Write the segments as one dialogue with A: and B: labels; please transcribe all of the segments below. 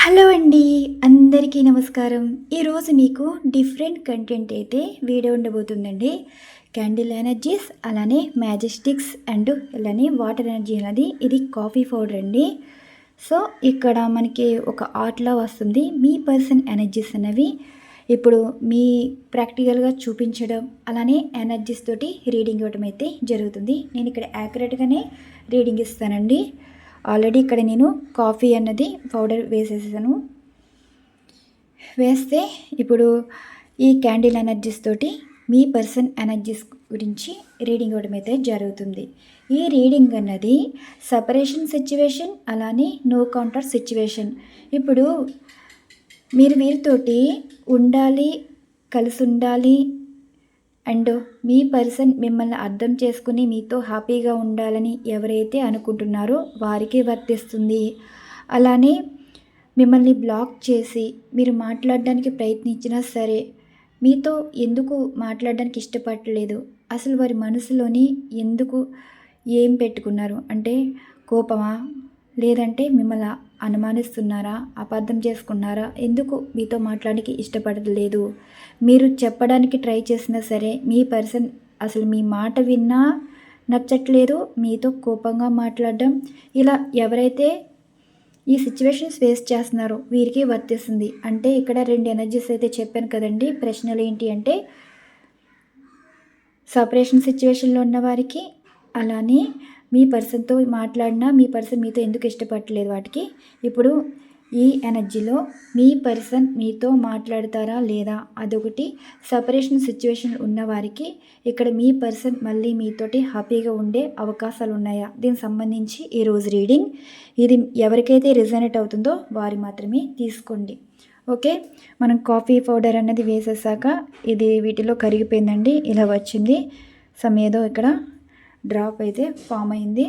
A: Hello అండి. అందరికీ నమస్కారం. ఈరోజు మీకు డిఫరెంట్ కంటెంట్ అయితే వీడియో ఉండబోతుందండి. క్యాండిల్ ఎనర్జీస్, అలానే మ్యాజిస్టిక్స్ అండ్ అలానే వాటర్ ఎనర్జీ అనేది ఇది కాఫీ పౌడర్ అండి. సో ఇక్కడ మనకి ఒక ఆర్ట్‌లా వస్తుంది. మీ పర్సన్ ఎనర్జీస్ అనేవి ఇప్పుడు మీ ప్రాక్టికల్‌గా చూపించడం, అలానే ఎనర్జీస్ తోటి రీడింగ్ ఇవ్వడం అయితే జరుగుతుంది. నేను ఇక్కడ యాక్యురేట్‌గానే రీడింగ్ ఇస్తానండి. ఆల్రెడీ ఇక్కడ నేను కాఫీ అన్నది పౌడర్ వేసేసాను. వేస్తే ఇప్పుడు ఈ క్యాండిల్ ఎనర్జీస్ తోటి మీ పర్సన్ ఎనర్జీస్ గురించి రీడింగ్ ఇవ్వడం అయితే జరుగుతుంది. ఈ రీడింగ్ అన్నది సపరేషన్ సిచ్యువేషన్, అలానే నో కౌంటర్ సిచ్యువేషన్. ఇప్పుడు మీరు వీరితోటి ఉండాలి, కలిసి ఉండాలి అండ్ మీ పర్సన్ మిమ్మల్ని అర్థం చేసుకుని మీతో హ్యాపీగా ఉండాలని ఎవరైతే అనుకుంటున్నారో వారికి వర్తిస్తుంది. అలానే మిమ్మల్ని బ్లాక్ చేసి మీరు మాట్లాడడానికి ప్రయత్నించినా సరే మీతో ఎందుకు మాట్లాడడానికి ఇష్టపడలేదు, అసలు వారి మనసులోని ఎందుకు ఏం పెట్టుకున్నారు అంటే కోపమా, లేదంటే మిమ్మల్ని అనుమానిస్తున్నారా, అపార్థం చేసుకున్నారా, ఎందుకు మీతో మాట్లాడడానికి ఇష్టపడలేదు, మీరు చెప్పడానికి ట్రై చేసినా సరే మీ పర్సన్ అసలు మీ మాట విన్నా నచ్చట్లేదు, మీతో కోపంగా మాట్లాడడం, ఇలా ఎవరైతే ఈ సిచ్యువేషన్స్ ఫేస్ చేస్తున్నారో వీరికి వర్తిస్తుంది. అంటే ఇక్కడ 2 ఎనర్జీస్ అయితే చెప్పాను కదండి. ప్రశ్నలు ఏంటి అంటే సపరేషన్ సిచ్యువేషన్లో ఉన్న వారికి, అలానే మీ పర్సన్తో మాట్లాడినా మీ పర్సన్ మీతో ఎందుకు ఇష్టపడట్లేదు వాటికి. ఇప్పుడు ఈ ఎనర్జీలో మీ పర్సన్ మీతో మాట్లాడతారా లేదా అదొకటి. సపరేషన్ సిచ్యువేషన్ ఉన్నవారికి ఇక్కడ మీ పర్సన్ మళ్ళీ మీతోటి హ్యాపీగా ఉండే అవకాశాలు ఉన్నాయా, దీనికి సంబంధించి ఈరోజు రీడింగ్. ఇది ఎవరికైతే రిజనేట్ అవుతుందో వారు మాత్రమే తీసుకోండి. ఓకే, మనం కాఫీ పౌడర్ అన్నది వేసేసాక ఇది వీటిలో కరిగిపోయిందండి. ఇలా వచ్చింది. ఏదో ఇక్కడ డ్రాప్ అయితే ఫామ్ అయింది.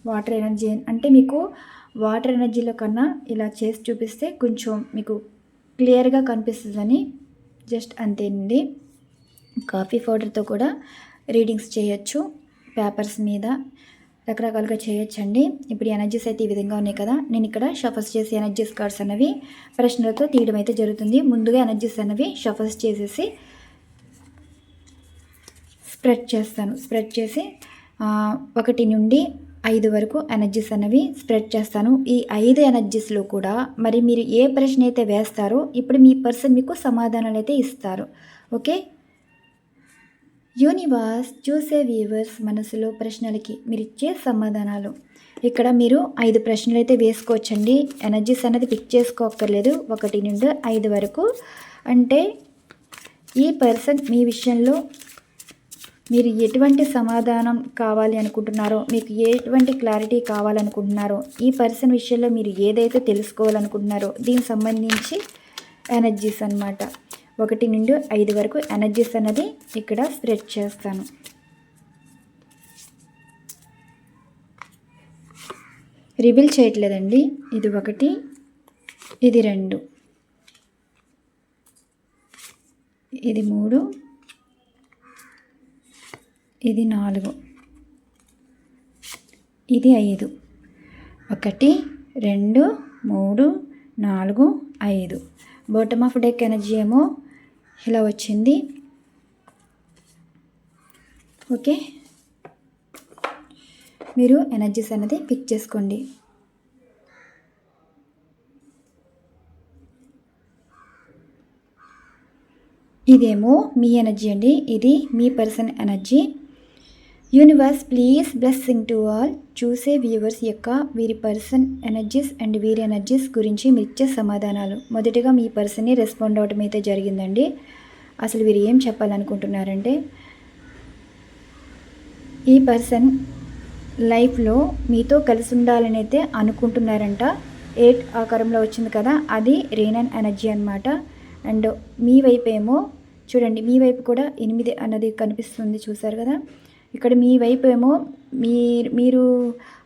A: వాటర్ ఎనర్జీ అంటే మీకు వాటర్ ఎనర్జీలో కన్నా ఇలా చేసి చూపిస్తే కొంచెం మీకు క్లియర్గా కనిపిస్తుందని జస్ట్ అంతేనండి. కాఫీ పౌడర్తో కూడా రీడింగ్స్ చేయొచ్చు, పేపర్స్ మీద రకరకాలుగా చేయొచ్చండి. ఇప్పుడు ఎనర్జీస్ అయితే ఈ విధంగా ఉన్నాయి కదా. నేను ఇక్కడ షఫల్స్ చేసి ఎనర్జీస్ కార్డ్స్ అనేవి ప్రశ్నలతో తీయడం అయితే జరుగుతుంది. ముందుగా ఎనర్జీస్ అనేవి షఫల్స్ చేసేసి స్ప్రెడ్ చేస్తాను. స్ప్రెడ్ చేసి 1 నుండి 5 వరకు ఎనర్జీస్ అనేవి స్ప్రెడ్ చేస్తాను. ఈ 5 ఎనర్జీస్లో కూడా మరి మీరు ఏ ప్రశ్న అయితే వేస్తారో ఇప్పుడు మీ పర్సన్ మీకు సమాధానాలు అయితే ఇస్తారు. ఓకే, యూనివర్స్ చూసే వ్యూవర్స్ మనసులో ప్రశ్నలకి మీరు ఇచ్చే సమాధానాలు. ఇక్కడ మీరు 5 ప్రశ్నలు అయితే వేసుకోవచ్చండి. ఎనర్జీస్ అనేది పిక్ చేసుకోక్కర్లేదు. 1 నుండి 5 వరకు. అంటే ఈ పర్సన్ మీ విషయంలో మీరు ఎటువంటి సమాధానం కావాలి అనుకుంటున్నారో, మీకు ఎటువంటి క్లారిటీ కావాలనుకుంటున్నారో, ఈ పర్సన్ విషయంలో మీరు ఏదైతే తెలుసుకోవాలనుకుంటున్నారో దీనికి సంబంధించి ఎనర్జీస్ అన్నమాట. 1 నుండి 5 వరకు ఎనర్జీస్ అన్నది ఇక్కడ స్ప్రెడ్ చేస్తాను. రివీల్ చేయట్లేదండి. ఇది 1, ఇది 2, ఇది 3, ఇది 4, ఇది 5. 1, 2, 3, 4, 5. బాటమ్ ఆఫ్ డెక్ ఎనర్జీ ఏమో ఇలా వచ్చింది. ఓకే, మీరు ఎనర్జీస్ అనేది పిక్ చేసుకోండి. ఇదేమో మీ ఎనర్జీ అండి, ఇది మీ person energy. Universe please blessing to all. చూసే వ్యూవర్స్ యొక్క వీరి పర్సన్ ఎనర్జీస్ అండ్ వీరి ఎనర్జీస్ గురించి మీరు ఇచ్చే సమాధానాలు. మొదటిగా మీ పర్సన్ని రెస్పాండ్ అవడం అయితే జరిగిందండి. అసలు వీరు ఏం చెప్పాలనుకుంటున్నారంటే ఈ పర్సన్ లైఫ్లో మీతో కలిసి ఉండాలని అయితే అనుకుంటున్నారంట. 8 ఆకారంలో వచ్చింది కదా, అది రేనన్ ఎనర్జీ అనమాట. అండ్ మీ వైపు ఏమో చూడండి, మీ వైపు కూడా 8 అన్నది కనిపిస్తుంది, చూసారు కదా. ఇక్కడ మీ వైపు ఏమో మీరు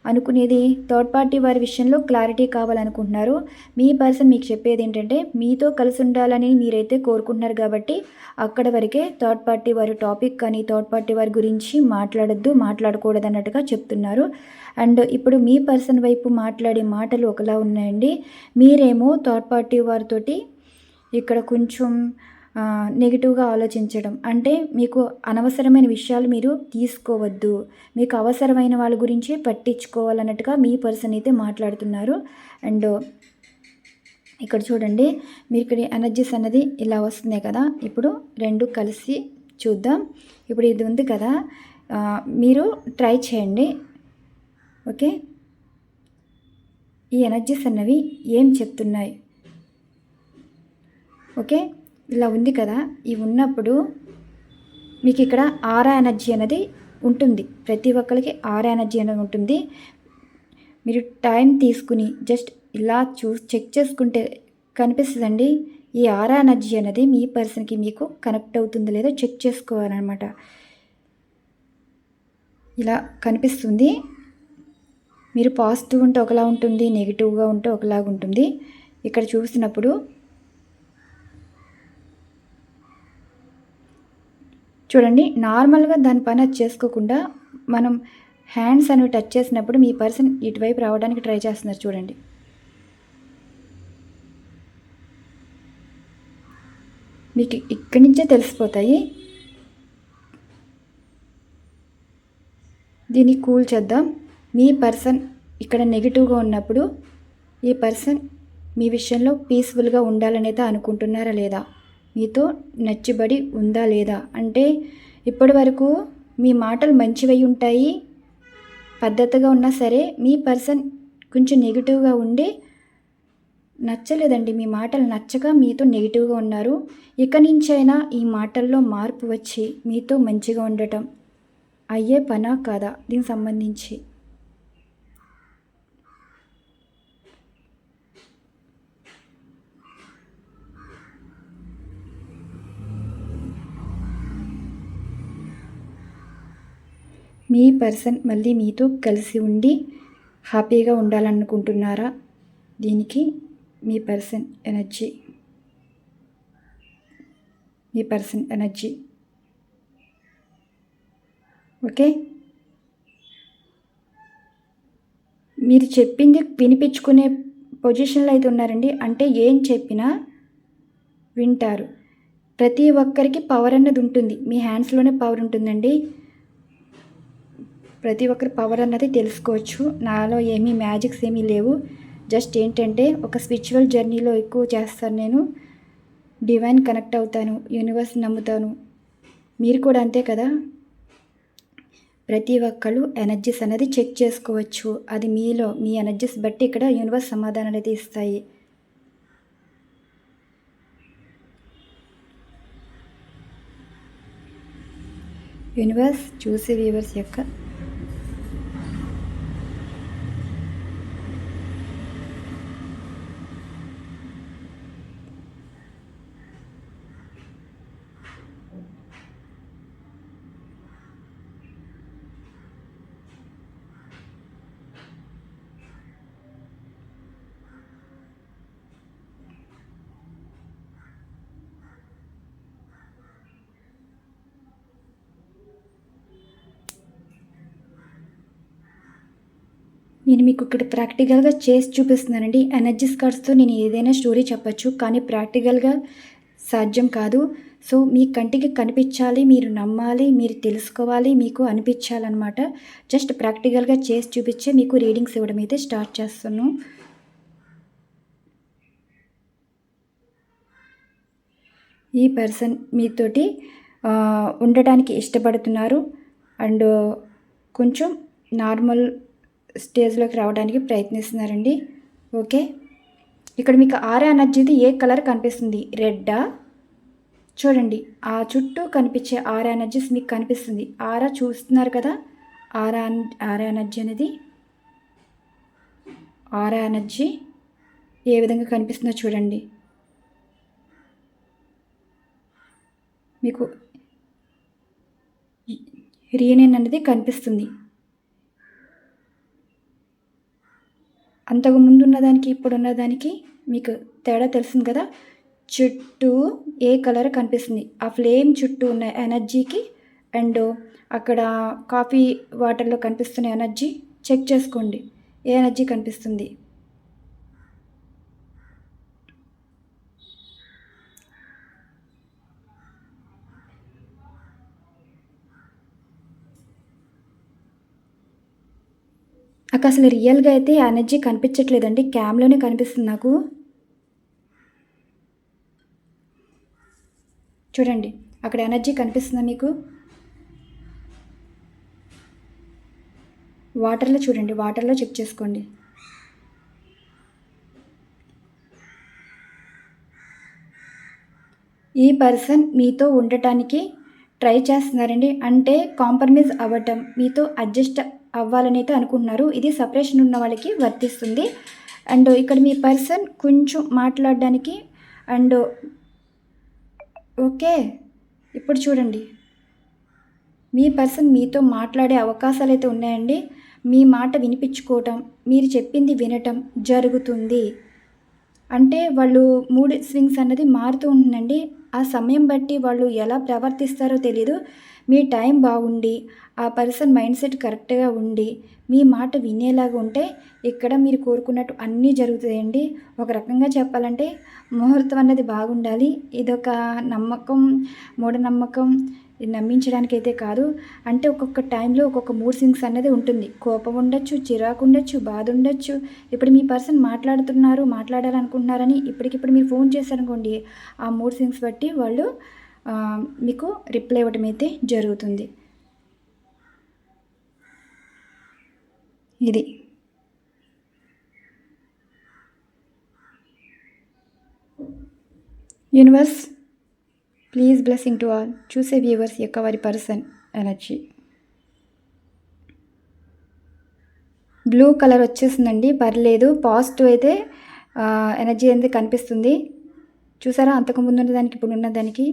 A: అనుకునేది థర్డ్ పార్టీ వారి విషయంలో క్లారిటీ కావాలనుకుంటున్నారు. మీ పర్సన్ మీకు చెప్పేది ఏంటంటే మీతో కలిసి ఉండాలని మీరైతే కోరుకుంటున్నారు కాబట్టి అక్కడ వరకే థర్డ్ పార్టీ వారి టాపిక్ కానీ థర్డ్ పార్టీ వారి గురించి మాట్లాడకూడదు అన్నట్టుగా చెప్తున్నారు. అండ్ ఇప్పుడు మీ పర్సన్ వైపు మాట్లాడే మాటలు ఒకలా ఉన్నాయండి. మీరేమో థర్డ్ పార్టీ వారితోటి ఇక్కడ కొంచెం నెగిటివ్గా ఆలోచించడం, అంటే మీకు అనవసరమైన విషయాలు మీరు తీసుకోవద్దు, మీకు అవసరమైన వాళ్ళ గురించి పట్టించుకోవాలన్నట్టుగా మీ పర్సన్ అయితే మాట్లాడుతున్నారు. అండ్ ఇక్కడ చూడండి, మీరు ఇక్కడ ఎనర్జీస్ అన్నది ఇలా వస్తున్నాయి కదా. ఇప్పుడు రెండు కలిసి చూద్దాం. ఇప్పుడు ఇది ఉంది కదా, మీరు ట్రై చేయండి. ఓకే, ఈ ఎనర్జీస్ అన్నవి ఏం చెప్తున్నాయి? ఓకే, ఇలా ఉంది కదా. ఇవి ఉన్నప్పుడు మీకు ఇక్కడ ఆరా ఎనర్జీ అనేది ఉంటుంది. ప్రతి ఒక్కరికి ఆరా ఎనర్జీ అనేది ఉంటుంది. మీరు టైం తీసుకుని జస్ట్ ఇలా చెక్ చేసుకుంటే కనిపిస్తుందండి. ఈ ఆరా ఎనర్జీ అనేది మీ పర్సన్కి మీకు కనెక్ట్ అవుతుందో లేదో చెక్ చేసుకోవాలన్నమాట. ఇలా కనిపిస్తుంది. మీరు పాజిటివ్ ఉంటే ఒకలా ఉంటుంది, నెగిటివ్గా ఉంటే ఒకలాగా ఉంటుంది. ఇక్కడ చూసినప్పుడు చూడండి, నార్మల్గా దాని పని అది చేసుకోకుండా మనం హ్యాండ్స్ అనేవి టచ్ చేసినప్పుడు మీ పర్సన్ ఇటువైపు రావడానికి ట్రై చేస్తున్నారు. చూడండి, మీకు ఇక్కడి నుంచే తెలిసిపోతాయి. దీన్ని కూల్ చేద్దాం. మీ పర్సన్ ఇక్కడ నెగిటివ్గా ఉన్నప్పుడు ఈ పర్సన్ మీ విషయంలో పీస్ఫుల్గా ఉండాలనేది అనుకుంటున్నారా లేదా, మీతో నచ్చిబడి ఉందా లేదా, అంటే ఇప్పటి వరకు మీ మాటలు మంచివై ఉంటాయి, పద్ధతిగా ఉన్నా సరే మీ పర్సన్ కొంచెం నెగిటివ్గా ఉండి నచ్చలేదండి, మీ మాటలు నచ్చక మీతో నెగిటివ్గా ఉన్నారు. ఇక నుంచైనా ఈ మాటల్లో మార్పు వచ్చి మీతో మంచిగా ఉండటం అయ్యే పనా కాదా దీనికి సంబంధించి? మీ పర్సన్ మళ్ళీ మీతో కలిసి ఉండి హ్యాపీగా ఉండాలనుకుంటున్నారా? దీనికి మీ పర్సన్ ఎనర్జీ ఓకే, మీరు చెప్పింది వినిపించుకునే పొజిషన్లో అయితే ఉన్నారండి. అంటే ఏం చెప్పినా వింటారు. ప్రతి ఒక్కరికి పవర్ అన్నది ఉంటుంది. మీ హ్యాండ్స్లోనే పవర్ ఉంటుందండి. ప్రతి ఒక్కరి పవర్ అన్నది తెలుసుకోవచ్చు. నాలో ఏమీ మ్యాజిక్స్ ఏమీ లేవు. జస్ట్ ఏంటంటే ఒక స్పిరిచువల్ జర్నీలో ఎక్కువ చేస్తాను నేను. డివైన్ కనెక్ట్ అవుతాను, యూనివర్స్ నమ్ముతాను. మీరు కూడా అంతే కదా. ప్రతి ఒక్కళ్ళు ఎనర్జీస్ అనేది చెక్ చేసుకోవచ్చు. అది మీలో మీ ఎనర్జీస్ బట్టి ఇక్కడ యూనివర్స్ సమాధానం అనేది ఇస్తాయి. యూనివర్స్ చూసే వ్యూవర్స్ యొక్క నేను మీకు ఇక్కడ ప్రాక్టికల్గా చేసి చూపిస్తున్నానండి. ఎనర్జీస్ కార్డ్స్తో నేను ఏదైనా స్టోరీ చెప్పచ్చు, కానీ ప్రాక్టికల్గా సాధ్యం కాదు. సో మీ కంటికి కనిపించాలి, మీరు నమ్మాలి, మీరు తెలుసుకోవాలి, మీకు అనిపించాలన్నమాట. జస్ట్ ప్రాక్టికల్గా చేసి చూపించే మీకు రీడింగ్స్ ఇవ్వడం అయితే స్టార్ట్ చేస్తాను. ఈ పర్సన్ మీతోటి ఉండటానికి ఇష్టపడుతున్నారు అండ్ కొంచెం నార్మల్ స్టేజ్లోకి రావడానికి ప్రయత్నిస్తున్నారండి. ఓకే, ఇక్కడ మీకు ఆరా ఎనర్జీది ఏ కలర్ కనిపిస్తుంది? రెడ్డా? చూడండి, ఆ చుట్టూ కనిపించే ఆరా ఎనర్జీస్ మీకు కనిపిస్తుంది. ఆరా చూస్తున్నారు కదా, ఆరా ఎనర్జీ అనేది, ఆరా ఎనర్జీ ఏ విధంగా కనిపిస్తుందో చూడండి. మీకు రీనేన్ అనేది కనిపిస్తుంది. అంతకు ముందు ఉన్నదానికి ఇప్పుడున్న దానికి మీకు తేడా తెలిసింది కదా. చుట్టూ ఏ కలర్ కనిపిస్తుంది, ఆ ఫ్లేమ్ చుట్టూ ఉన్న ఎనర్జీకి అండ్ అక్కడ కాఫీ వాటర్లో కనిపిస్తున్న ఎనర్జీ చెక్ చేసుకోండి, ఏ ఎనర్జీ కనిపిస్తుంది. నాకు అసలు రియల్గా అయితే ఆ ఎనర్జీ కనిపించట్లేదండి, క్యామ్లోనే కనిపిస్తుంది నాకు. చూడండి అక్కడ ఎనర్జీ కనిపిస్తుందా మీకు? వాటర్లో చూడండి, వాటర్లో చెక్ చేసుకోండి. ఈ పర్సన్ మీతో ఉండటానికి ట్రై చేస్తున్నారండి, అంటే కాంప్రమైజ్ అవ్వటం, మీతో అడ్జస్ట్ అవ్వాలని అయితే అనుకుంటున్నారు. ఇది సపరేషన్ ఉన్న వాళ్ళకి వర్తిస్తుంది. అండ్ ఇక్కడ మీ పర్సన్ కొంచెం మాట్లాడడానికి అండ్ ఓకే, ఇప్పుడు చూడండి మీ పర్సన్ మీతో మాట్లాడే అవకాశాలు అయితే ఉన్నాయండి. మీ మాట వినిపించుకోవటం, మీరు చెప్పింది వినటం జరుగుతుంది. అంటే వాళ్ళు మూడ్ స్వింగ్స్ అన్నది మారుతూ ఉంటుందండి. ఆ సమయం బట్టి వాళ్ళు ఎలా ప్రవర్తిస్తారో తెలీదు. మీ టైం బాగుండి, ఆ పర్సన్ మైండ్ సెట్ కరెక్ట్గా ఉండి, మీ మాట వినేలాగా ఉంటే ఇక్కడ మీరు కోరుకున్నట్టు అన్నీ జరుగుతాయండి. ఒక రకంగా చెప్పాలంటే ముహూర్తం అన్నది బాగుండాలి. ఇదొక నమ్మకం, మూఢనమ్మకం నమ్మించడానికైతే కాదు. అంటే ఒక్కొక్క టైంలో ఒక్కొక్క మూడ్ స్వింగ్స్ అన్నది ఉంటుంది. కోపం ఉండొచ్చు, చిరాకు ఉండొచ్చు, బాధ ఉండొచ్చు. ఇప్పుడు మీ పర్సన్ మాట్లాడాలనుకుంటున్నారని ఇప్పటికిప్పుడు మీరు ఫోన్ చేశారనుకోండి, ఆ మూడ్ స్వింగ్స్ బట్టి వాళ్ళు మీకు రిప్లై ఇవ్వటం అయితే జరుగుతుంది. ఇది universe please blessing to all చూసే వ్యూవర్స్ యొక్క వారి పర్సన్ ఎనర్జీ. బ్లూ కలర్ వచ్చేసిందండి, పర్లేదు, పాజిటివ్ అయితే ఎనర్జీ అనేది కనిపిస్తుంది. చూసారా, అంతకుముందు ఉన్నదానికి ఇప్పుడు ఉన్నదానికి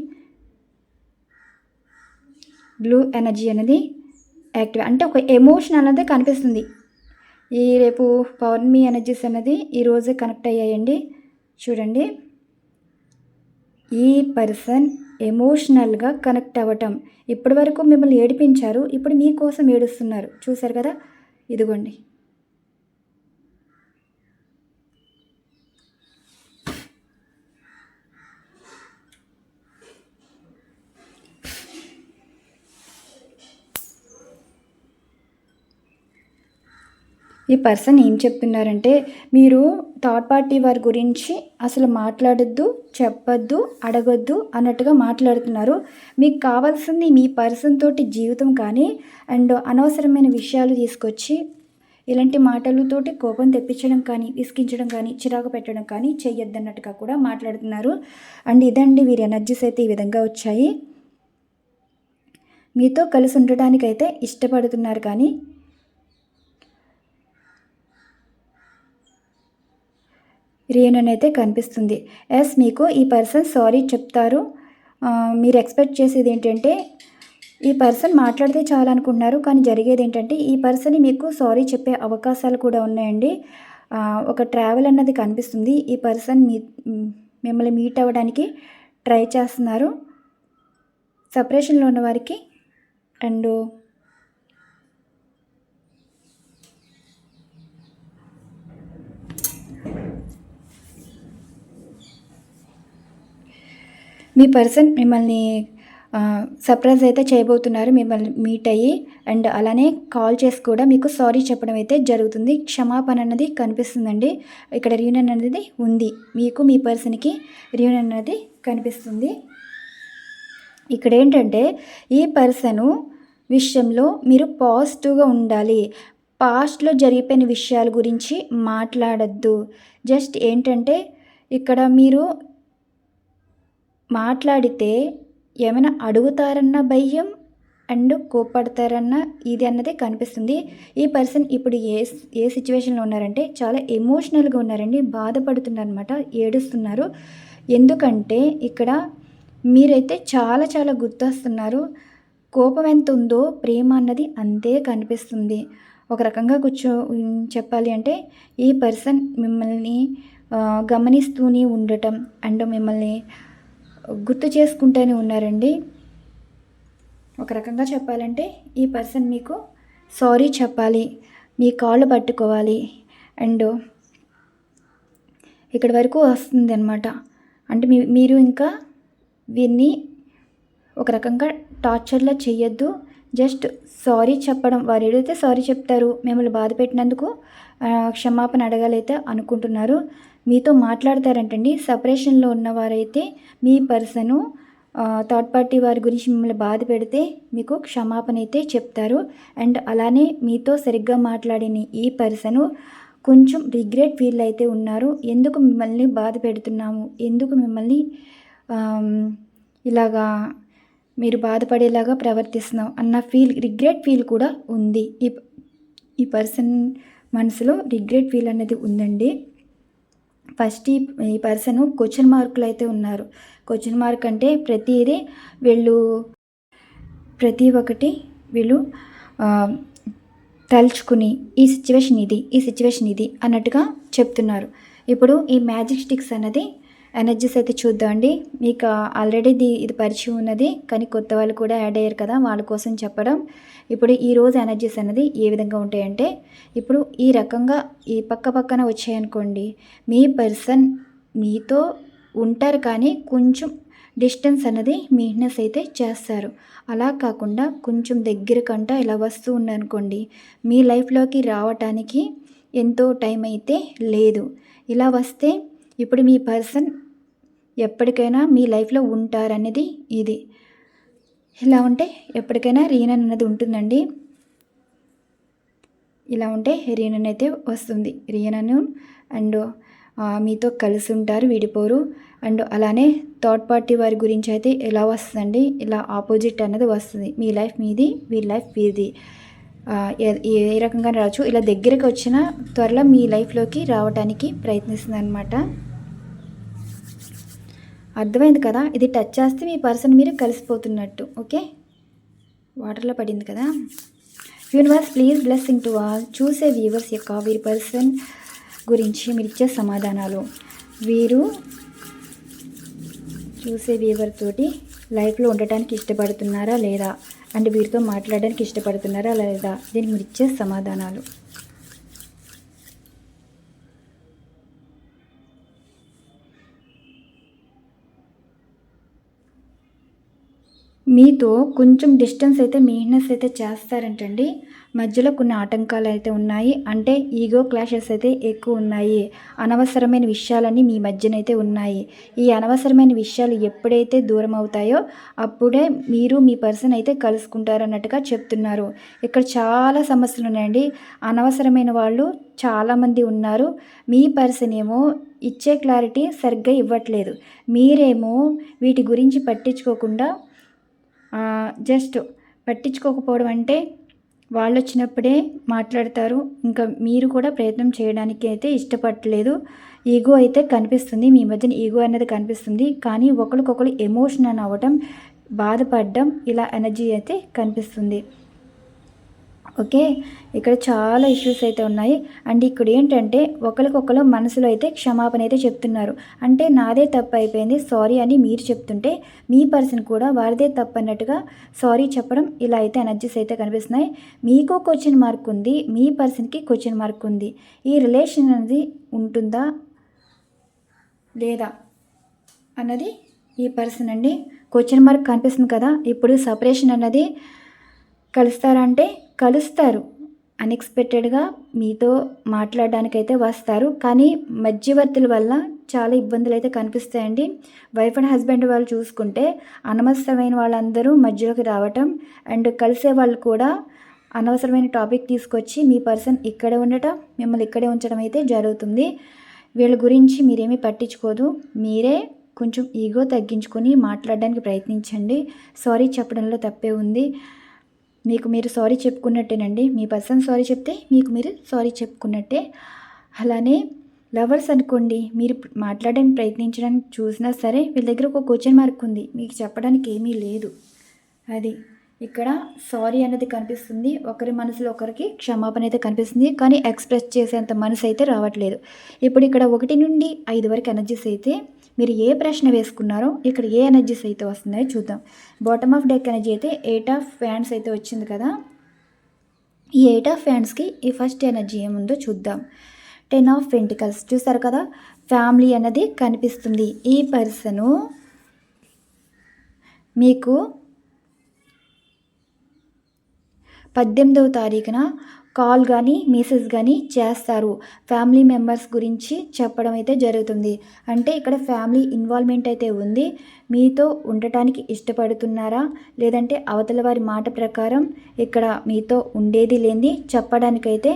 A: బ్లూ ఎనర్జీ అనేది యాక్టివ్, అంటే ఒక ఎమోషన్ అనేది కనిపిస్తుంది. ఈ రేపు పౌర్ణమి ఎనర్జీస్ అనేది ఈరోజే కనెక్ట్ అయ్యాయండి. చూడండి, ఈ పర్సన్ ఎమోషనల్గా కనెక్ట్ అవ్వటం, ఇప్పటి వరకు మిమ్మల్ని ఏడిపించారు, ఇప్పుడు మీకోసం ఏడుస్తున్నారు. చూసారు కదా, ఇదిగోండి. ఈ పర్సన్ ఏం చెప్తున్నారంటే, మీరు థర్డ్ పార్టీ వారి గురించి అసలు మాట్లాడొద్దు, చెప్పొద్దు, అడగొద్దు అన్నట్టుగా మాట్లాడుతున్నారు. మీకు కావాల్సింది మీ పర్సన్ తోటి జీవితం కానీ అండ్ అనవసరమైన విషయాలు తీసుకొచ్చి ఇలాంటి మాటలతోటి కోపం తెప్పించడం కానీ, విసిగించడం కానీ, చిరాకు పెట్టడం కానీ చెయ్యొద్దన్నట్టుగా కూడా మాట్లాడుతున్నారు. అండ్ ఇదండి వీరి ఎనర్జీస్ అయితే ఈ విధంగా వచ్చాయి. మీతో కలిసి ఉండటానికైతే ఇష్టపడుతున్నారు కానీ రీయూనియన్ అయితే కనిపిస్తుంది. ఎస్, మీకు ఈ పర్సన్ సారీ చెప్తారు. మీరు ఎక్స్పెక్ట్ చేసేది ఏంటంటే ఈ పర్సన్ మాట్లాడితే చాలనుకుంటున్నారు, కానీ జరిగేది ఏంటంటే ఈ పర్సన్ మీకు సారీ చెప్పే అవకాశాలు కూడా ఉన్నాయండి. ఒక ట్రావెల్ అన్నది కనిపిస్తుంది. ఈ పర్సన్ మిమ్మల్ని మీట్ అవ్వడానికి ట్రై చేస్తున్నారు, సపరేషన్లో ఉన్న వారికి. అండ్ మీ పర్సన్ మిమ్మల్ని సర్ప్రైజ్ అయితే చేయబోతున్నారు, మిమ్మల్ని మీట్ అయ్యి. అండ్ అలానే కాల్ చేసి కూడా మీకు సారీ చెప్పడం అయితే జరుగుతుంది. క్షమాపణ అన్నది కనిపిస్తుందండి. ఇక్కడ రీయూనియన్ అనేది ఉంది, మీకు మీ పర్సన్కి రీయూనియన్ అనేది కనిపిస్తుంది. ఇక్కడ ఏంటంటే ఈ పర్సను విషయంలో మీరు పాజిటివ్గా ఉండాలి. పాస్ట్లో జరిగిపోయిన విషయాల గురించి మాట్లాడద్దు. జస్ట్ ఏంటంటే ఇక్కడ మీరు మాట్లాడితే ఏమైనా అడుగుతారన్న భయం అండ్ కోప్పడతారన్న ఇది అన్నది కనిపిస్తుంది. ఈ పర్సన్ ఇప్పుడు ఏ సిచ్యువేషన్లో ఉన్నారంటే చాలా ఎమోషనల్గా ఉన్నారండి, బాధపడుతున్నారనమాట, ఏడుస్తున్నారు. ఎందుకంటే ఇక్కడ మీరైతే చాలా చాలా గుర్తొస్తున్నారు. కోపం ఎంత ఉందో ప్రేమ అన్నది అంతే కనిపిస్తుంది. ఒక రకంగా చెప్పాలి అంటే ఈ పర్సన్ మిమ్మల్ని గమనిస్తూనే ఉండటం అండ్ మిమ్మల్ని గుర్తు చేసుకుంటూనే ఉన్నారండి. ఒక రకంగా చెప్పాలంటే ఈ పర్సన్ మీకు సారీ చెప్పాలి, మీ కాళ్ళు పట్టుకోవాలి అండ్ ఇక్కడి వరకు వస్తుంది అనమాట. అంటే మీరు ఇంకా వీరిని ఒక రకంగా టార్చర్లా చేయొద్దు. జస్ట్ సారీ చెప్పడం, వారు ఏదైతే సారీ చెప్తారు మిమ్మల్ని బాధ పెట్టినందుకు క్షమాపణ అడగాలైతే అనుకుంటున్నారు. మీతో మాట్లాడతారంటండి. సపరేషన్లో ఉన్నవారైతే మీ పర్సను థర్డ్ పార్టీ వారి గురించి మిమ్మల్ని బాధ పెడితే మీకు క్షమాపణ అయితే చెప్తారు. అండ్ అలానే మీతో సరిగ్గా మాట్లాడిన ఈ పర్సను కొంచెం రిగ్రెట్ ఫీల్ అయితే ఉన్నారు. ఎందుకు మిమ్మల్ని బాధ పెడుతున్నాము, ఎందుకు మిమ్మల్ని ఇలాగా మీరు బాధపడేలాగా ప్రవర్తిస్తున్నాం అన్న రిగ్రెట్ ఫీల్ కూడా ఉంది. ఈ పర్సన్ మనసులో రిగ్రెట్ ఫీల్ అనేది ఉందండి. ఫస్ట్ ఈ పర్సన్ క్వశ్చన్ మార్కులు అయితే ఉన్నారు. క్వశ్చన్ మార్క్ అంటే ప్రతి ఒక్కటి వీళ్ళు తలుచుకుని ఈ సిచ్యువేషన్ ఇది అన్నట్టుగా చెప్తున్నారు. ఇప్పుడు ఈ మ్యాజిక్ స్టిక్స్ అన్నది ఎనర్జీస్ అయితే చూద్దామండి. మీకు ఆల్రెడీ ఇది పరిచయం ఉన్నది, కానీ కొత్త వాళ్ళు కూడా యాడ్ అయ్యారు కదా, వాళ్ళ కోసం చెప్పడం. ఇప్పుడు ఈరోజు ఎనర్జీస్ అనేది ఏ విధంగా ఉంటాయంటే, ఇప్పుడు ఈ రకంగా ఈ పక్కన వచ్చాయనుకోండి, మీ పర్సన్ మీతో ఉంటారు కానీ కొంచెం డిస్టెన్స్ అన్నది మెయింటెనెన్స్ అయితే చేస్తారు. అలా కాకుండా కొంచెం దగ్గరకంట ఇలా వస్తూ ఉందనుకోండి, మీ లైఫ్లోకి రావటానికి ఎంతో టైం అయితే లేదు. ఇలా వస్తే ఇప్పుడు మీ పర్సన్ ఎప్పటికైనా మీ లైఫ్లో ఉంటారనేది ఇది. ఇలా ఉంటే ఎప్పటికైనా రీయూనియన్ అనేది ఉంటుందండి. ఇలా ఉంటే రీయూనియన్ అయితే వస్తుంది. రీయూనియన్ అండ్ మీతో కలిసి ఉంటారు, విడిపోరు. అండ్ అలానే థర్డ్ పార్టీ వారి గురించి అయితే ఎలా వస్తుందండి, ఇలా ఆపోజిట్ అనేది వస్తుంది. మీ లైఫ్ మీది, వీరి లైఫ్ వీరిది. ఏ రకంగా రావచ్చు, ఇలా దగ్గరికి వచ్చిన త్వరలో మీ లైఫ్లోకి రావడానికి ప్రయత్నిస్తుంది అనమాట. అర్థమైంది కదా, ఇది టచ్ చేస్తే మీ పర్సన్ మీరు కలిసిపోతున్నట్టు. ఓకే, వాటర్లో పడింది కదా. Universe please blessing to all. చూసే వ్యూవర్స్ యొక్క వీరి పర్సన్ గురించి మీరు ఇచ్చే సమాధానాలు. వీరు చూసే వ్యూవర్ తోటి లైఫ్లో ఉండటానికి ఇష్టపడుతున్నారా లేదా, అండ్ వీరితో మాట్లాడడానికి ఇష్టపడుతున్నారా లేదా, దీనికి మీరు ఇచ్చే సమాధానాలు. మీతో కొంచెం డిస్టెన్స్ అయితే మెయింటెనెన్స్ అయితే చేస్తారంటండి. మధ్యలో కొన్ని ఆటంకాలు అయితే ఉన్నాయి. అంటే ఈగో క్లాషెస్ అయితే ఎక్కువ ఉన్నాయి. అనవసరమైన విషయాలన్నీ మీ మధ్యనైతే ఉన్నాయి. ఈ అనవసరమైన విషయాలు ఎప్పుడైతే దూరం అవుతాయో అప్పుడే మీరు మీ పర్సన్ అయితే కలుసుకుంటారన్నట్టుగా చెప్తున్నారు. ఇక్కడ చాలా సమస్యలు ఉన్నాయండి. అనవసరమైన వాళ్ళు చాలామంది ఉన్నారు. మీ పర్సన్ ఏమో ఇచ్చే క్లారిటీ సరిగ్గా ఇవ్వట్లేదు. మీరేమో వీటి గురించి పట్టించుకోకుండా జస్ట్ పట్టించుకోకపోవడం అంటే వాళ్ళు వచ్చినప్పుడే మాట్లాడతారు. ఇంకా మీరు కూడా ప్రయత్నం చేయడానికి అయితే ఇష్టపడలేదు. ఈగో అయితే కనిపిస్తుంది, మీ మధ్యన ఈగో అనేది కనిపిస్తుంది. కానీ ఒకరికొకరు ఎమోషనల్ అవ్వటం, బాధపడడం, ఇలా ఎనర్జీ అయితే కనిపిస్తుంది. ఓకే, ఇక్కడ చాలా ఇష్యూస్ అయితే ఉన్నాయి. అండ్ ఇక్కడ ఏంటంటే ఒకరికొకరు మనసులో అయితే క్షమాపణ అయితే చెప్తున్నారు. అంటే నాదే తప్పు అయిపోయింది, సారీ అని మీరు చెప్తుంటే మీ పర్సన్ కూడా వారిదే తప్పు అన్నట్టుగా సారీ చెప్పడం, ఇలా అయితే ఎనర్జీస్ అయితే కనిపిస్తున్నాయి. మీకు క్వశ్చన్ మార్క్ ఉంది, మీ పర్సన్కి క్వశ్చన్ మార్క్ ఉంది. ఈ రిలేషన్ అనేది ఉంటుందా లేదా అన్నది ఈ పర్సన్ అండి. క్వశ్చన్ మార్క్ కనిపిస్తుంది కదా. ఇప్పుడు సపరేషన్ అన్నది కలుస్తారంటే కలుస్తారు. అన్ఎక్స్పెక్టెడ్గా మీతో మాట్లాడడానికైతే వస్తారు. కానీ మధ్యవర్తుల వల్ల చాలా ఇబ్బందులు అయితే కనిపిస్తాయండి. వైఫ్ అండ్ హస్బెండ్ వాళ్ళు చూసుకుంటే అనవసరమైన వాళ్ళందరూ మధ్యలోకి రావటం, అండ్ కలిసే వాళ్ళు కూడా అనవసరమైన టాపిక్ తీసుకొచ్చి మీ పర్సన్ ఇక్కడే ఉండటం, మిమ్మల్ని ఇక్కడే ఉంచడం అయితే జరుగుతుంది. వీళ్ళ గురించి మీరేమీ పట్టించుకోదు. మీరే కొంచెం ఈగో తగ్గించుకొని మాట్లాడడానికి ప్రయత్నించండి. సారీ చెప్పడంలో తప్పే ఉంది. మీకు మీరు సారీ చెప్పుకున్నట్టేనండి. మీ పర్సన్ సారీ చెప్తే మీకు మీరు సారీ చెప్పుకున్నట్టే. అలానే లవర్స్ అనుకోండి, మీరు మాట్లాడడానికి ప్రయత్నించడానికి చూసినా సరే వీళ్ళ దగ్గర ఒక క్వశ్చన్ మార్క్ ఉంది. మీకు చెప్పడానికి ఏమీ లేదు. అది ఇక్కడ సారీ అనేది కనిపిస్తుంది. ఒకరి మనసులో ఒకరికి క్షమాపణ అయితే కనిపిస్తుంది. కానీ ఎక్స్‌ప్రెస్ చేసేంత మనసు అయితే రావట్లేదు. ఇప్పుడు ఇక్కడ 1 నుండి 5 వరకు ఎనర్జీస్ అయితే మీరు ఏ ప్రశ్న వేసుకున్నారో ఇక్కడ ఏ ఎనర్జీస్ అయితే వస్తున్నాయో చూద్దాం. బాటమ్ ఆఫ్ డెక్ ఎనర్జీ అయితే 8 ఆఫ్ ఫ్యాన్స్ అయితే వచ్చింది కదా! ఈ 8 ఆఫ్ ఫ్యాన్స్‌కి ఈ ఫస్ట్ ఎనర్జీ ఏముందో చూద్దాం. 10 ఆఫ్ పెంటికల్స్ చూసారు కదా! ఫ్యామిలీ అనేది కనిపిస్తుంది. ఈ పర్సను మీకు 18వ తారీఖున కాల్ కానీ మెసేజ్ కానీ చేస్తారు. ఫ్యామిలీ మెంబర్స్ గురించి చెప్పడం అయితే జరుగుతుంది. అంటే ఇక్కడ ఫ్యామిలీ ఇన్వాల్వ్మెంట్ అయితే ఉంది. మీతో ఉండటానికి ఇష్టపడుతున్నారా, లేదంటే అవతల వారి మాట ప్రకారం ఇక్కడ మీతో ఉండేది లేనిది చెప్పడానికైతే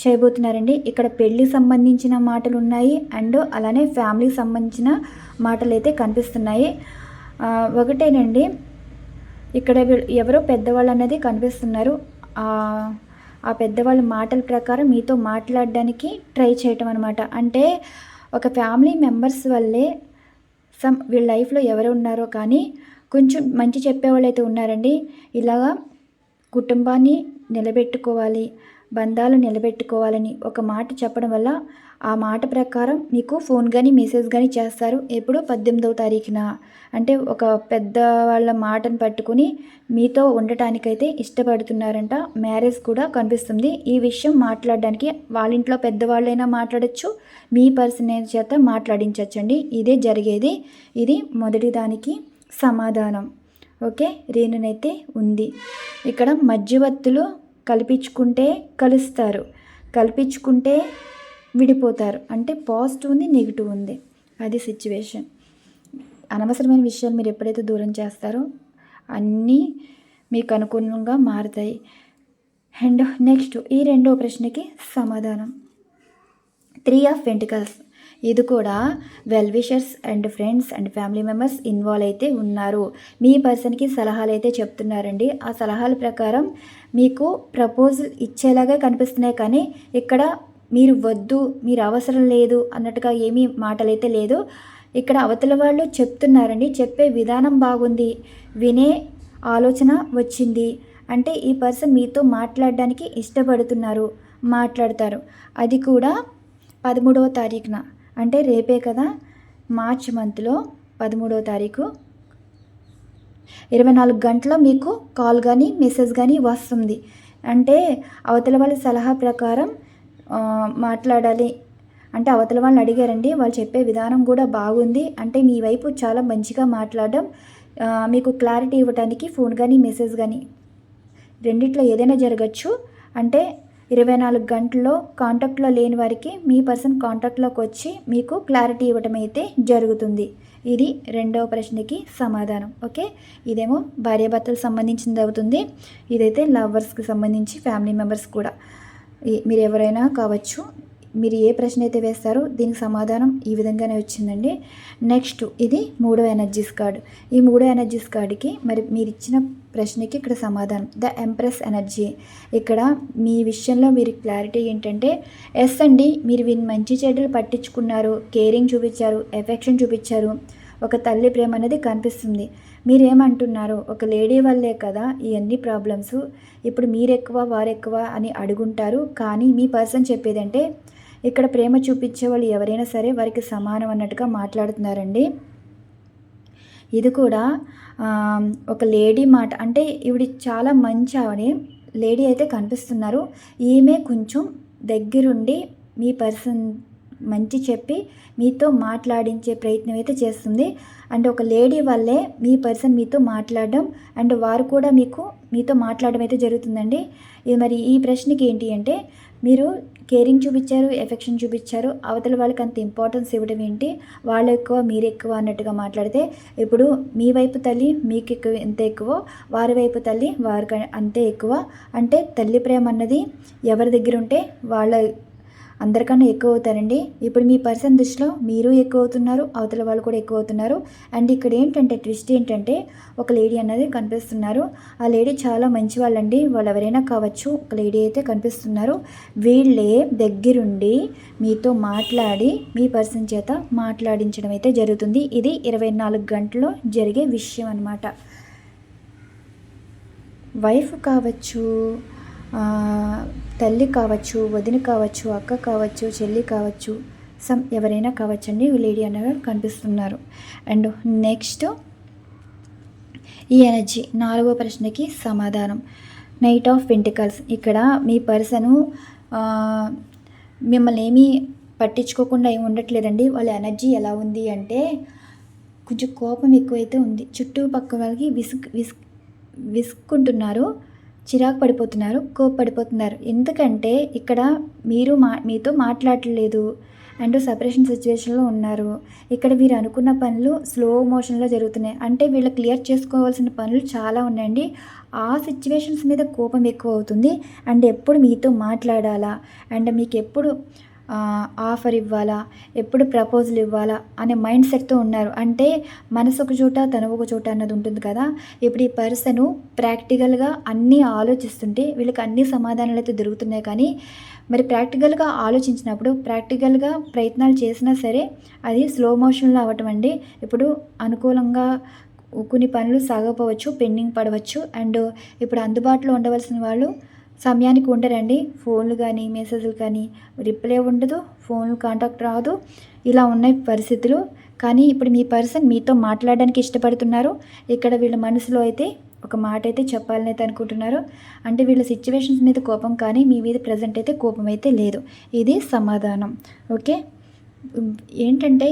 A: చేయబోతున్నారండి. ఇక్కడ పెళ్ళి సంబంధించిన మాటలు ఉన్నాయి అండ్ అలానే ఫ్యామిలీకి సంబంధించిన మాటలు అయితే కనిపిస్తున్నాయి. ఒకటేనండి, ఇక్కడ ఎవరో పెద్దవాళ్ళు అనేది కనిపిస్తున్నారు. ఆ పెద్దవాళ్ళ మాటల ప్రకారం మీతో మాట్లాడడానికి ట్రై చేయటం అనమాట. అంటే ఒక ఫ్యామిలీ మెంబర్స్ వల్లే వీళ్ళ లైఫ్లో ఎవరు ఉన్నారో కానీ కొంచెం మంచి చెప్పేవాళ్ళు అయితే ఉన్నారండి. ఇలాగా కుటుంబాన్ని నిలబెట్టుకోవాలి, బంధాలు నిలబెట్టుకోవాలని ఒక మాట చెప్పడం వల్ల ఆ మాట ప్రకారం మీకు ఫోన్ కానీ మెసేజ్ కానీ చేస్తారు. ఎప్పుడు 18వ తారీఖున. అంటే ఒక పెద్ద వాళ్ళ మాటను పట్టుకుని మీతో ఉండటానికైతే ఇష్టపడుతున్నారంట. మ్యారేజ్ కూడా కనిపిస్తుంది. ఈ విషయం మాట్లాడడానికి వాళ్ళ ఇంట్లో పెద్దవాళ్ళైనా మాట్లాడచ్చు, మీ పర్సన్ చేత మాట్లాడించవచ్చండి. ఇదే జరిగేది. ఇది మొదటి దానికి సమాధానం. ఓకే, రేణునైతే ఉంది. ఇక్కడ మధ్యవర్తులు కల్పించుకుంటే కలుస్తారు, కల్పించుకుంటే విడిపోతారు. అంటే పాజిటివ్ ఉంది, నెగిటివ్ ఉంది. అది సిచ్యువేషన్. అనవసరమైన విషయాలు మీరు ఎప్పుడైతే దూరం చేస్తారో అన్నీ మీకు అనుకూలంగా మారుతాయి. అండ్ నెక్స్ట్ ఈ రెండో ప్రశ్నకి సమాధానం 3 ఆఫ్ పెంటికల్స్. ఇది కూడా well wishers and friends and family members involve అయితే ఉన్నారు. మీ పర్సన్కి సలహాలు అయితే చెప్తున్నారండి. ఆ సలహాల ప్రకారం మీకు ప్రపోజల్ ఇచ్చేలాగా కనిపిస్తున్నాయి. కానీ ఇక్కడ మీరు వద్దు, మీరు అవసరం లేదు అన్నట్టుగా ఏమీ మాటలైతే లేదు. ఇక్కడ అవతల వాళ్ళు చెప్తున్నారండి. చెప్పే విధానం బాగుంది, వినే ఆలోచన వచ్చింది. అంటే ఈ పర్సన్ మీతో మాట్లాడడానికి ఇష్టపడుతున్నారు, మాట్లాడతారు. అది కూడా 13వ తారీఖున. అంటే రేపే కదా, మార్చ్ మంత్లో 13వ తారీఖు 24 గంటల్లో మీకు కాల్ కానీ మెసేజ్ కానీ వస్తుంది. అంటే అవతల వాళ్ళ సలహా ప్రకారం మాట్లాడాలి. అంటే అవతల వాళ్ళని అడిగారండి, వాళ్ళు చెప్పే విధానం కూడా బాగుంది. అంటే మీ వైపు చాలా మంచిగా మాట్లాడడం, మీకు క్లారిటీ ఇవ్వడానికి ఫోన్ కానీ మెసేజ్ కానీ రెండిట్లో ఏదైనా జరగచ్చు. అంటే 24 గంటల్లో కాంటాక్ట్లో లేని వారికి మీ పర్సన్ కాంటాక్ట్లోకి వచ్చి మీకు క్లారిటీ ఇవ్వటం అయితే జరుగుతుంది. ఇది రెండవ ప్రశ్నకి సమాధానం. ఓకే, ఇదేమో భార్యాభర్తలకు సంబంధించింది అవుతుంది. ఇదైతే లవర్స్కి సంబంధించి ఫ్యామిలీ మెంబర్స్ కూడా మీరు ఎవరైనా కావచ్చు. మీరు ఏ ప్రశ్న అయితే వేస్తారో దీనికి సమాధానం ఈ విధంగానే వచ్చిందండి. నెక్స్ట్ ఇది 3వ ఎనర్జీస్ కార్డ్. ఈ 3వ ఎనర్జీస్ కార్డుకి మరి మీరు ఇచ్చిన ప్రశ్నకి ఇక్కడ సమాధానం ద ఎంప్రెస్ ఎనర్జీ. ఇక్కడ మీ విషయంలో మీరు క్లారిటీ ఏంటంటే ఎస్ అండి, మీరు వీని మంచి చెడ్డలు పట్టించుకున్నారు, కేరింగ్ చూపించారు, ఎఫెక్షన్ చూపించారు. ఒక తల్లి ప్రేమ అనేది కనిపిస్తుంది. మీరేమంటున్నారు, ఒక లేడీ వల్లే కదా ఇవన్నీ ప్రాబ్లమ్స్, ఇప్పుడు మీరెక్కువ వారెక్కువ అని అడుగుంటారు. కానీ మీ పర్సన్ చెప్పేదంటే ఇక్కడ ప్రేమ చూపించే వాళ్ళు ఎవరైనా సరే వారికి సమానం అన్నట్టుగా మాట్లాడుతున్నారండి. ఇది కూడా ఒక లేడీ మాట. అంటే ఈవిడ చాలా మంచి ఆవిడ లేడీ అయితే కనిపిస్తున్నారు. ఈమె కొంచెం దగ్గరుండి మీ పర్సన్ మంచి చెప్పి మీతో మాట్లాడించే ప్రయత్నం అయితే చేస్తుంది. అండ్ ఒక లేడీ వల్లే మీ పర్సన్ మీతో మాట్లాడడం అండ్ వారు కూడా మీతో మాట్లాడడం అయితే జరుగుతుందండి. ఇది మరి ఈ ప్రశ్నకి ఏంటి అంటే మీరు కేరింగ్ చూపించారు, ఎఫెక్షన్ చూపించారు, అవతల వాళ్ళకి అంత ఇంపార్టెన్స్ ఇవ్వడం ఏంటి, వాళ్ళు ఎక్కువ మీరు ఎక్కువ అన్నట్టుగా మాట్లాడితే ఇప్పుడు మీ వైపు తల్లి మీకు ఎక్కువ ఎంత ఎక్కువ, వారి వైపు తల్లి వారికి అంతే ఎక్కువ. అంటే తల్లి ప్రేమ అన్నది ఎవరి దగ్గర ఉంటే వాళ్ళ అందరికన్నా ఎక్కువ అవుతారండి. ఇప్పుడు మీ పర్సన్ దృష్టిలో మీరు ఎక్కువ అవుతున్నారు, అవతల వాళ్ళు కూడా ఎక్కువ అవుతున్నారు. అండ్ ఇక్కడ ఏంటంటే ట్విస్ట్ ఏంటంటే ఒక లేడీ అన్నది కనిపిస్తున్నారు. ఆ లేడీ చాలా మంచి వాళ్ళండి, వాళ్ళు ఎవరైనా కావచ్చు. ఒక లేడీ అయితే కనిపిస్తున్నారు. వీళ్ళే దగ్గరుండి మీతో మాట్లాడి మీ పర్సన్ చేత మాట్లాడించడం అయితే జరుగుతుంది. ఇది 24 గంటల్లో జరిగే విషయం అన్నమాట. వైఫ్ కావచ్చు, తల్లి కావచ్చు, వదిన కావచ్చు, అక్క కావచ్చు, చెల్లి కావచ్చు, ఎవరైనా కావచ్చండి లేడీ అనగా కనిపిస్తున్నారు. అండ్ నెక్స్ట్ ఈ ఎనర్జీ 4వ ప్రశ్నకి సమాధానం నైట్ ఆఫ్ పెంటికల్స్. ఇక్కడ మీ పర్సను మిమ్మల్ని ఏమీ పట్టించుకోకుండా ఏమి ఉండట్లేదండి. వాళ్ళ ఎనర్జీ ఎలా ఉంది అంటే కొంచెం కోపం ఎక్కువైతే ఉంది. చుట్టుపక్కల వాళ్ళకి విసుక్కుంటున్నారు, చిరాకు పడిపోతున్నారు, కోపపడిపోతున్నారు. ఎందుకంటే ఇక్కడ మీతో మాట్లాడట్లేదు అండ్ సపరేషన్ సిచ్యువేషన్లో ఉన్నారు. ఇక్కడ వీరు అనుకున్న పనులు స్లో మోషన్లో జరుగుతున్నాయి. అంటే వీళ్ళు క్లియర్ చేసుకోవాల్సిన పనులు చాలా ఉన్నాయండి. ఆ సిచ్యువేషన్స్ మీద కోపం ఎక్కువ అవుతుంది. అండ్ ఎప్పుడు మీతో మాట్లాడాలా అండ్ మీకు ఎప్పుడు ఆఫర్ ఇవ్వాలా, ఎప్పుడు ప్రపోజల్ ఇవ్వాలా అనే మైండ్ సెట్తో ఉన్నారు. అంటే మనసు ఒక చోట, తను ఒక చోట అన్నది ఉంటుంది కదా. ఇప్పుడు ఈ పర్సను ప్రాక్టికల్గా అన్నీ ఆలోచిస్తుంటే వీళ్ళకి అన్ని సమాధానాలు అయితే దొరుకుతున్నాయి. కానీ మరి ప్రాక్టికల్గా ఆలోచించినప్పుడు, ప్రాక్టికల్గా ప్రయత్నాలు చేసినా సరే అది స్లో మోషన్లో అవ్వటం అండి. ఇప్పుడు అనుకూలంగా కొన్ని పనులు సాగపోవచ్చు, పెండింగ్ పడవచ్చు. అండ్ ఇప్పుడు అందుబాటులో ఉండవలసిన వాళ్ళు సమయానికి ఉండరండి. ఫోన్లు కానీ, మెసేజ్లు కానీ రిప్లై ఉండదు, ఫోన్ కాంటాక్ట్ రాదు. ఇలా ఉన్నాయి పరిస్థితులు. కానీ ఇప్పుడు మీ పర్సన్ మీతో మాట్లాడడానికి ఇష్టపడుతున్నారు. ఇక్కడ వీళ్ళ మనసులో అయితే ఒక మాట అయితే చెప్పాలని అయితే అనుకుంటున్నారు. అంటే వీళ్ళ సిచ్యువేషన్స్ మీద కోపం, కానీ మీ మీద ప్రజెంట్ అయితే కోపం అయితే లేదు. ఇది సమాధానం. ఓకే. ఏంటంటే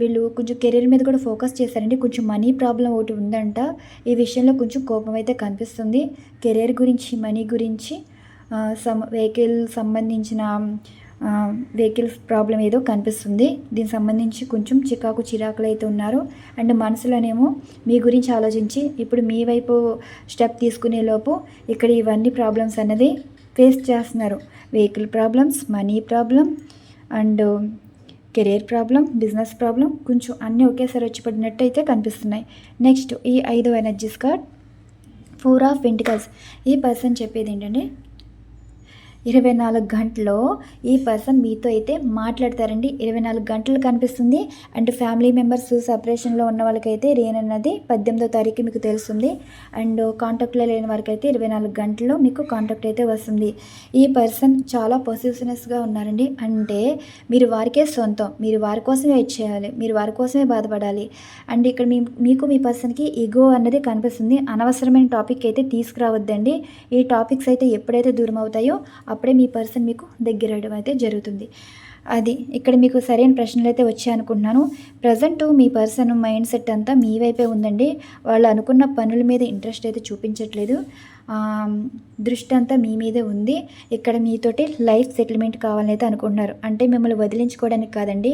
A: వీళ్ళు కొంచెం కెరీర్ మీద కూడా ఫోకస్ చేశారండి. కొంచెం మనీ ప్రాబ్లం ఒకటి ఉందంట. ఈ విషయంలో కొంచెం కోపం అయితే కనిపిస్తుంది. కెరీర్ గురించి, మనీ గురించి, వెహికల్ సంబంధించిన వెహికల్స్ ప్రాబ్లం ఏదో కనిపిస్తుంది. దీనికి సంబంధించి కొంచెం చిరాకులు అయితే ఉన్నారు. అండ్ మనసులోనేమో మీ గురించి ఆలోచించి ఇప్పుడు మీ వైపు స్టెప్ తీసుకునే లోపు ఇక్కడ ఇవన్నీ ప్రాబ్లమ్స్ అన్నది ఫేస్ చేస్తున్నారు. Vehicle problems, money problem and career problem, business problem, కొంచెం అన్నీ ఒకేసారి వచ్చి పడినట్టు అయితే కనిపిస్తున్నాయి. నెక్స్ట్ ఈ 5వ ఎనర్జీస్ కార్డ్ 4 ఆఫ్ పెంటికల్స్. ఈ పర్సన్ చెప్పేది ఏంటంటే 24 గంటల్లో ఈ పర్సన్ మీతో అయితే మాట్లాడతారండి. 24 గంటలు కనిపిస్తుంది. అండ్ ఫ్యామిలీ మెంబర్స్ సపరేషన్లో ఉన్న వాళ్ళకైతే రేన్ అన్నది 18వ తారీఖు మీకు తెలుస్తుంది. అండ్ కాంటాక్ట్లో లేని వారికి అయితే 24 గంటల్లో మీకు కాంటాక్ట్ అయితే వస్తుంది. ఈ పర్సన్ చాలా పొసిసివ్నెస్గా ఉన్నారండి. అంటే మీరు వారికే సొంతం, మీరు వారి కోసమే వెయిట్ చేయాలి, మీరు వారి కోసమే బాధపడాలి. అండ్ ఇక్కడ మీకు మీ పర్సన్కి ఈగో అన్నది కనిపిస్తుంది. అనవసరమైన టాపిక్ అయితే తీసుకురావద్దండి. ఈ టాపిక్స్ అయితే ఎప్పుడైతే దూరం అవుతాయో అప్పుడే మీ పర్సన్ మీకు దగ్గరడం అయితే జరుగుతుంది. అది ఇక్కడ మీకు సరైన ప్రశ్నలు అయితే వచ్చాయి అనుకుంటున్నాను. ప్రజెంట్ మీ పర్సన్ మైండ్ సెట్ అంతా మీ వైపే ఉందండి. వాళ్ళు అనుకున్న పనుల మీద ఇంట్రెస్ట్ అయితే చూపించట్లేదు. దృష్టి అంతా మీ మీదే ఉంది. ఇక్కడ మీతోటి లైఫ్ సెటిల్మెంట్ కావాలని అయితే అనుకుంటున్నారు. అంటే మిమ్మల్ని వదిలించుకోవడానికి కాదండి,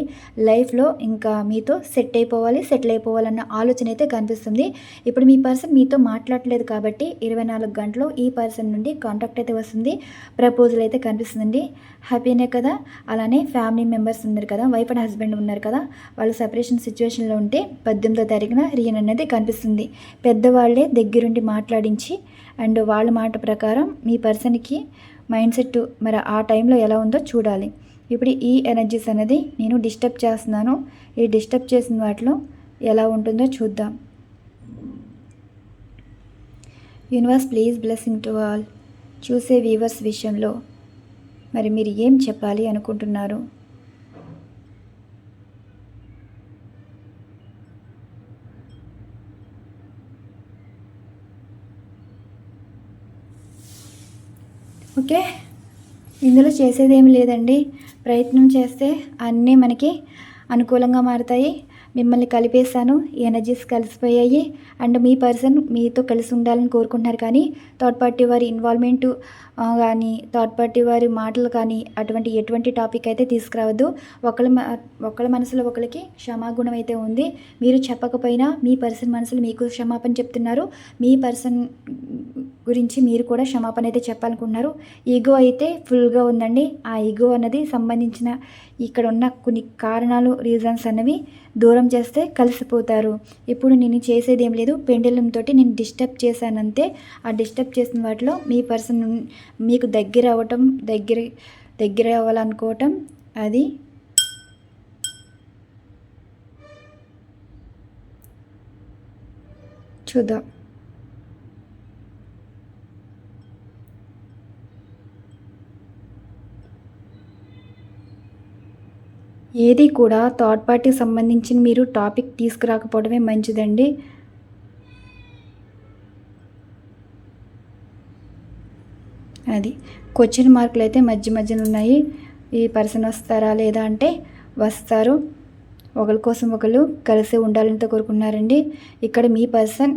A: లైఫ్లో ఇంకా మీతో సెటిల్ అయిపోవాలన్న ఆలోచన అయితే కనిపిస్తుంది. ఇప్పుడు మీ పర్సన్ మీతో మాట్లాడలేదు కాబట్టి 24 గంటలు ఈ పర్సన్ నుండి కాంటాక్ట్ అయితే వస్తుంది, ప్రపోజల్ అయితే కనిపిస్తుందండి. హ్యాపీనే కదా. అలానే ఫ్యామిలీ మెంబర్స్ ఉన్నారు కదా, వైఫ్ అండ్ హస్బెండ్ ఉన్నారు కదా, వాళ్ళు సెపరేషన్ సిచ్యువేషన్లో ఉంటే 18వ తారీఖున రియన్ అనేది కనిపిస్తుంది. పెద్దవాళ్ళే దగ్గరుండి మాట్లాడించి అండ్ వాళ్ళ మాట ప్రకారం మీ పర్సన్కి మైండ్ సెట్ మరి ఆ టైంలో ఎలా ఉందో చూడాలి. ఇప్పుడు ఈ ఎనర్జీస్ అనేది నేను డిస్టర్బ్ చేస్తున్నాను. ఈ డిస్టర్బ్ చేసిన వాటిలో ఎలా ఉంటుందో చూద్దాం. Universe please blessing to all. చూసే వ్యూవర్స్ విషయంలో మరి మీరు ఏం చెప్పాలి అనుకుంటున్నారు? ఓకే. ఇందులో చేసేదేమి లేదండి. ప్రయత్నం చేస్తే అన్నీ మనకి అనుకూలంగా మారుతాయి. మిమ్మల్ని కలిపేశాను, ఎనర్జీస్ కలిసిపోయాయి. అండ్ మీ పర్సన్ మీతో కలిసి ఉండాలని కోరుకుంటున్నారు. కానీ థర్డ్ పార్టీ వారి ఇన్వాల్వ్మెంట్ కానీ, థర్డ్ పార్టీ వారి మాటలు కానీ ఎటువంటి టాపిక్ అయితే తీసుకురావద్దు. ఒకళ్ళ మనసులో ఒకరికి క్షమాగుణం అయితే ఉంది. మీరు చెప్పకపోయినా మీ పర్సన్ మనసులో మీకు క్షమాపణ చెప్తున్నారు. మీ పర్సన్ గురించి మీరు కూడా క్షమాపణ అయితే చెప్పాలనుకుంటున్నారు. ఈగో అయితే ఫుల్గా ఉందండి. ఆ ఈగో అన్నది సంబంధించిన ఇక్కడ ఉన్న కొన్ని కారణాలు, రీజన్స్ అన్నవి దూరం చేస్తే కలిసిపోతారు. ఇప్పుడు నేను చేసేది ఏం లేదు, పెండెలంతో నేను డిస్టర్బ్ చేశానంతే. ఆ డిస్టర్బ్ చేసిన వాటిలో మీ పర్సన్ మీకు దగ్గర అవ్వాలనుకోవటం అది చూద్దాం. ఏది కూడా థర్డ్ పార్టీకి సంబంధించిన మీరు టాపిక్ తీసుకురాకపోవడమే మంచిదండి. అది క్వశ్చన్ మార్కులు అయితే మధ్య మధ్యన ఉన్నాయి. ఈ పర్సన్ వస్తారా లేదా అంటే వస్తారు. ఒకరి కోసం ఒకరు కలిసి ఉండాలని కోరుకున్నారండి. ఇక్కడ మీ పర్సన్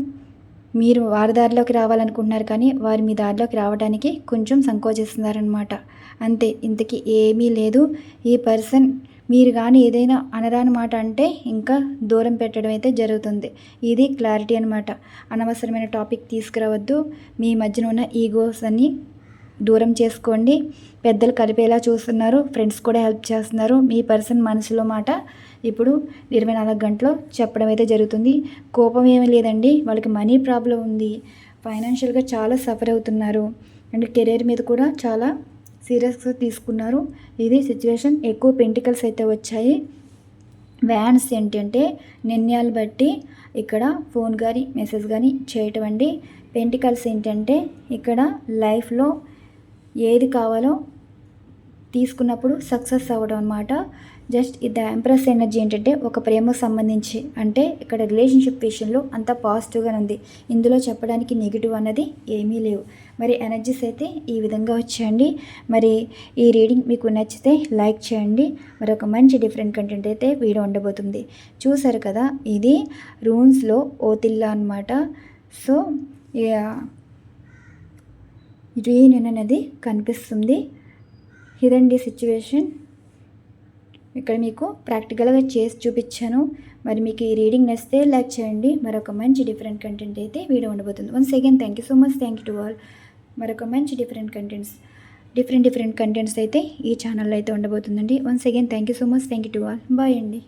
A: మీరు వారి దారిలోకి రావాలనుకుంటున్నారు, కానీ వారు మీ దారిలోకి రావడానికి కొంచెం సంకోచిస్తున్నారనమాట. అంతే, ఇంతకీ ఏమీ లేదు. ఈ పర్సన్ మీరు కానీ ఏదైనా అనరాని మాట అంటే ఇంకా దూరం పెట్టడం అయితే జరుగుతుంది. ఇది క్లారిటీ అనమాట. అనవసరమైన టాపిక్ తీసుకురావద్దు. మీ మధ్యన ఉన్న ఈగోస్ అన్నీ దూరం చేసుకోండి. పెద్దలు కలిపేలా చూస్తున్నారు, ఫ్రెండ్స్ కూడా హెల్ప్ చేస్తున్నారు. మీ పర్సన్ మనసులో మాట ఇప్పుడు 24 గంటలు చెప్పడం అయితే జరుగుతుంది. కోపం ఏమీ లేదండి, వాళ్ళకి మనీ ప్రాబ్లం ఉంది, ఫైనాన్షియల్గా చాలా సఫర్ అవుతున్నారు అండ్ కెరీర్ మీద కూడా చాలా సీరియస్గా తీసుకున్నారు. ఇది సిచ్యువేషన్. ఎక్కువ పెంటికల్స్ అయితే వచ్చాయి. వ్యాన్స్ ఏంటంటే నిర్ణయాలు బట్టి ఇక్కడ ఫోన్ కానీ మెసేజ్ కానీ చేయటం అండి. పెంటికల్స్ ఏంటంటే ఇక్కడ లైఫ్లో ఏది కావాలో తీసుకున్నప్పుడు సక్సెస్ అవ్వడం అనమాట. జస్ట్ ఇది ఎంప్రెస్ ఎనర్జీ ఏంటంటే ఒక ప్రేమకు సంబంధించి, అంటే ఇక్కడ రిలేషన్షిప్ విషయంలో అంత పాజిటివ్గా ఉంది. ఇందులో చెప్పడానికి నెగిటివ్ అన్నది ఏమీ లేవు. మరి ఎనర్జీస్ అయితే ఈ విధంగా వచ్చాయండి. మరి ఈ రీడింగ్ మీకు నచ్చితే లైక్ చేయండి. మరి ఒక మంచి డిఫరెంట్ కంటెంట్ అయితే వీడియో ఉండబోతుంది. చూసారు కదా, ఇది రూన్స్లో ఓతిల్లా అనమాట. సో రీయూనియన్ అనేది కనిపిస్తుంది. ఇదండి సిచ్యువేషన్. ఇక్కడ మీకు ప్రాక్టికల్గా చేసి చూపించాను. మరి మీకు ఈ రీడింగ్ నచ్చితే లైక్ చేయండి. మరొక మంచి డిఫరెంట్ కంటెంట్ అయితే వీడియో ఉండబోతుంది. Once again thank you so much. Thank you to all. మరొక మంచి డిఫరెంట్ కంటెంట్స్ అయితే ఈ ఛానల్లో అయితే ఉండబోతుందండి. Once again thank you so much. Thank you to all. Bye అండి.